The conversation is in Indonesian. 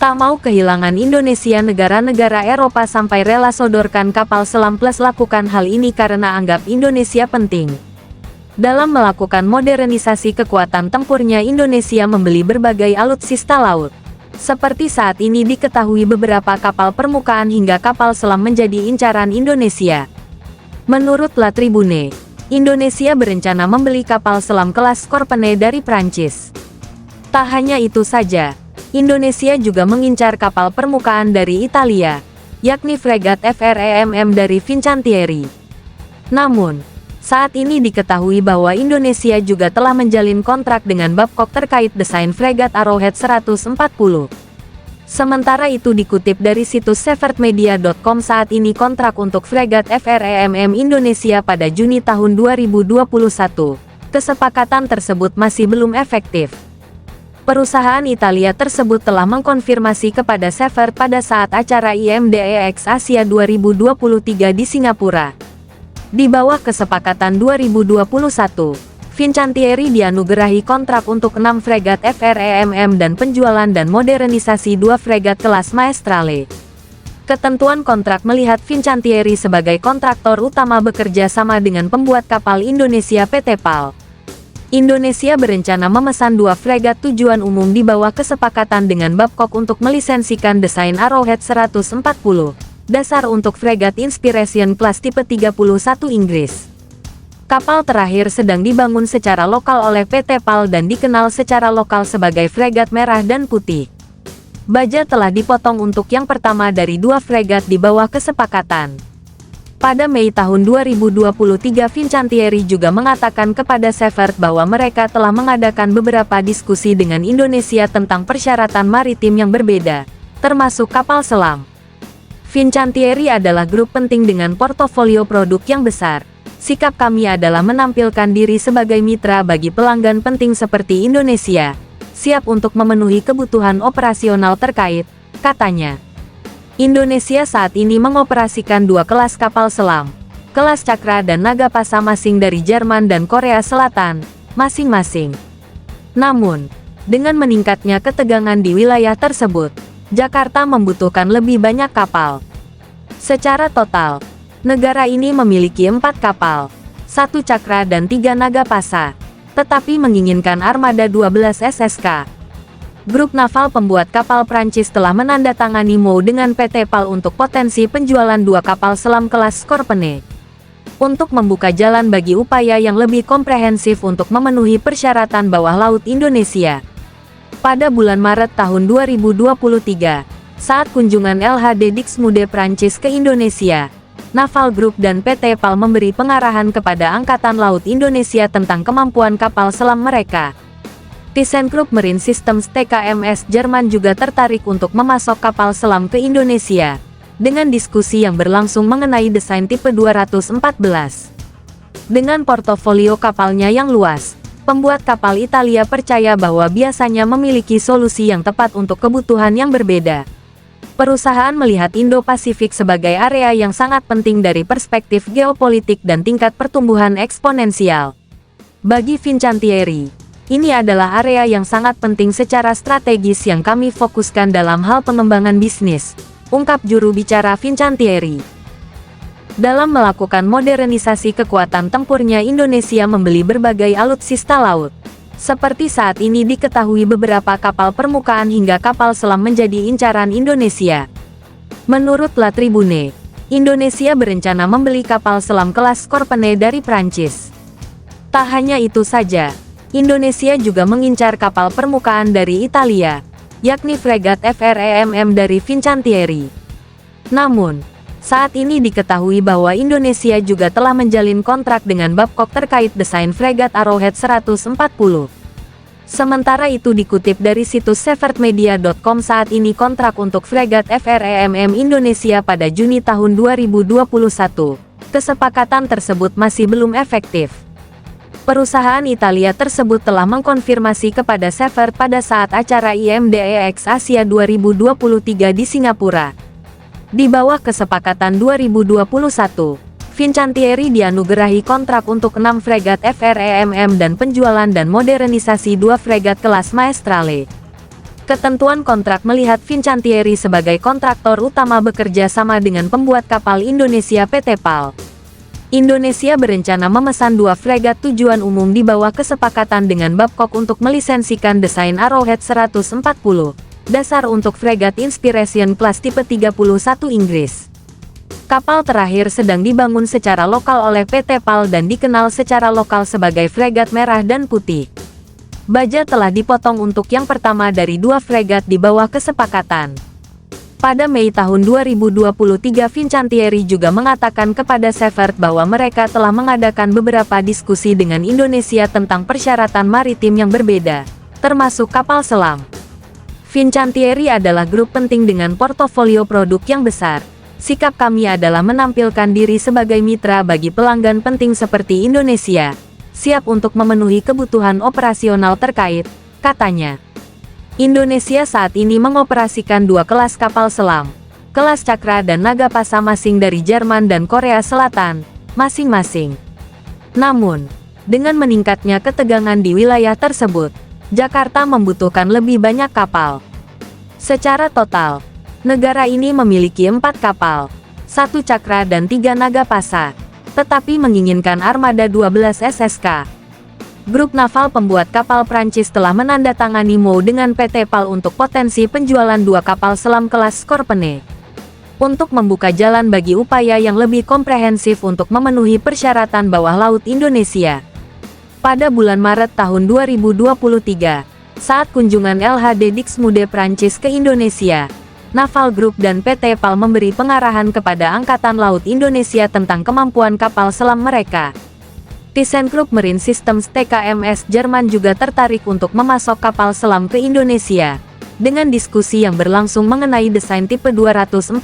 Tak mau kehilangan Indonesia, negara-negara Eropa sampai rela sodorkan kapal selam plus lakukan hal ini karena anggap Indonesia penting. Dalam melakukan modernisasi kekuatan tempurnya, Indonesia membeli berbagai alutsista laut. Seperti saat ini diketahui beberapa kapal permukaan hingga kapal selam menjadi incaran Indonesia. Menurut La Tribune, Indonesia berencana membeli kapal selam kelas Scorpene dari Prancis. Tak hanya itu saja, Indonesia juga mengincar kapal permukaan dari Italia, yakni fregat FREMM dari Fincantieri. Namun, saat ini diketahui bahwa Indonesia juga telah menjalin kontrak dengan Babcock terkait desain fregat Arrowhead 140. Sementara itu dikutip dari situs severtmedia.com, saat ini kontrak untuk fregat FREMM Indonesia pada Juni tahun 2021. Kesepakatan tersebut masih belum efektif. Perusahaan Italia tersebut telah mengkonfirmasi kepada Severt pada saat acara IMDEX Asia 2023 di Singapura. Di bawah kesepakatan 2021, Fincantieri dianugerahi kontrak untuk 6 fregat FREMM dan penjualan dan modernisasi 2 fregat kelas Maestrale. Ketentuan kontrak melihat Fincantieri sebagai kontraktor utama bekerja sama dengan pembuat kapal Indonesia PT PAL. Indonesia berencana memesan 2 fregat tujuan umum di bawah kesepakatan dengan Babcock untuk melisensikan desain Arrowhead 140, dasar untuk fregat Inspiration Class tipe 31 Inggris. Kapal terakhir sedang dibangun secara lokal oleh PT PAL dan dikenal secara lokal sebagai fregat merah dan putih. Baja telah dipotong untuk yang pertama dari 2 fregat di bawah kesepakatan. Pada Mei tahun 2023, Fincantieri juga mengatakan kepada Severt bahwa mereka telah mengadakan beberapa diskusi dengan Indonesia tentang persyaratan maritim yang berbeda, termasuk kapal selam. Fincantieri adalah grup penting dengan portofolio produk yang besar. Sikap kami adalah menampilkan diri sebagai mitra bagi pelanggan penting seperti Indonesia, siap untuk memenuhi kebutuhan operasional terkait, katanya. Indonesia saat ini mengoperasikan 2 kelas kapal selam, kelas Cakra dan Nagapasa masing dari Jerman dan Korea Selatan, masing-masing. Namun, dengan meningkatnya ketegangan di wilayah tersebut, Jakarta membutuhkan lebih banyak kapal. Secara total, negara ini memiliki 4 kapal, 1 Cakra dan 3 Nagapasa, tetapi menginginkan armada 12 SSK. Grup naval pembuat kapal Prancis telah menandatangani MOU dengan PT PAL untuk potensi penjualan 2 kapal selam kelas Scorpene. Untuk membuka jalan bagi upaya yang lebih komprehensif untuk memenuhi persyaratan bawah laut Indonesia. Pada bulan Maret tahun 2023, saat kunjungan LHD Dixmude Prancis ke Indonesia, Naval Group dan PT PAL memberi pengarahan kepada Angkatan Laut Indonesia tentang kemampuan kapal selam mereka. ThyssenKrupp Marine Systems TKMS Jerman juga tertarik untuk memasok kapal selam ke Indonesia, dengan diskusi yang berlangsung mengenai desain tipe 214. Dengan portofolio kapalnya yang luas, pembuat kapal Italia percaya bahwa biasanya memiliki solusi yang tepat untuk kebutuhan yang berbeda. Perusahaan melihat Indo-Pasifik sebagai area yang sangat penting dari perspektif geopolitik dan tingkat pertumbuhan eksponensial. Bagi Fincantieri, ini adalah area yang sangat penting secara strategis yang kami fokuskan dalam hal pengembangan bisnis, ungkap juru bicara Fincantieri. Dalam melakukan modernisasi kekuatan tempurnya, Indonesia membeli berbagai alutsista laut. Seperti saat ini diketahui beberapa kapal permukaan hingga kapal selam menjadi incaran Indonesia. Menurut La Tribune, Indonesia berencana membeli kapal selam kelas Scorpene dari Prancis. Tak hanya itu saja, Indonesia juga mengincar kapal permukaan dari Italia, yakni fregat FREMM dari Fincantieri. Namun, saat ini diketahui bahwa Indonesia juga telah menjalin kontrak dengan Babcock terkait desain fregat Arrowhead 140. Sementara itu dikutip dari situs severtmedia.com, saat ini kontrak untuk fregat FREMM Indonesia pada Juni tahun 2021. Kesepakatan tersebut masih belum efektif. Perusahaan Italia tersebut telah mengkonfirmasi kepada Severt pada saat acara IMDEX Asia 2023 di Singapura. Di bawah kesepakatan 2021, Fincantieri dianugerahi kontrak untuk 6 fregat FREMM dan penjualan dan modernisasi 2 fregat kelas Maestrale. Ketentuan kontrak melihat Fincantieri sebagai kontraktor utama bekerja sama dengan pembuat kapal Indonesia PT PAL. Indonesia berencana memesan 2 fregat tujuan umum di bawah kesepakatan dengan Babcock untuk melisensikan desain Arrowhead 140, dasar untuk fregat Inspiration Class tipe 31 Inggris. Kapal terakhir sedang dibangun secara lokal oleh PT PAL dan dikenal secara lokal sebagai fregat merah dan putih. Baja telah dipotong untuk yang pertama dari 2 fregat di bawah kesepakatan. Pada Mei tahun 2023 Fincantieri juga mengatakan kepada Seifert bahwa mereka telah mengadakan beberapa diskusi dengan Indonesia tentang persyaratan maritim yang berbeda, termasuk kapal selam. Fincantieri adalah grup penting dengan portofolio produk yang besar. Sikap kami adalah menampilkan diri sebagai mitra bagi pelanggan penting seperti Indonesia, siap untuk memenuhi kebutuhan operasional terkait, katanya. Indonesia saat ini mengoperasikan 2 kelas kapal selam, kelas Cakra dan Nagapasa masing dari Jerman dan Korea Selatan, masing-masing. Namun, dengan meningkatnya ketegangan di wilayah tersebut, Jakarta membutuhkan lebih banyak kapal. Secara total, negara ini memiliki 4 kapal, 1 Cakra dan 3 Nagapasa, tetapi menginginkan armada 12 SSK. Grup naval pembuat kapal Prancis telah menandatangani MOU dengan PT PAL untuk potensi penjualan 2 kapal selam kelas Scorpene. Untuk membuka jalan bagi upaya yang lebih komprehensif untuk memenuhi persyaratan bawah laut Indonesia. Pada bulan Maret tahun 2023, saat kunjungan LHD Dixmude Prancis ke Indonesia, Naval Group dan PT PAL memberi pengarahan kepada Angkatan Laut Indonesia tentang kemampuan kapal selam mereka. ThyssenKrupp Marine Systems TKMS Jerman juga tertarik untuk memasok kapal selam ke Indonesia, dengan diskusi yang berlangsung mengenai desain tipe 214.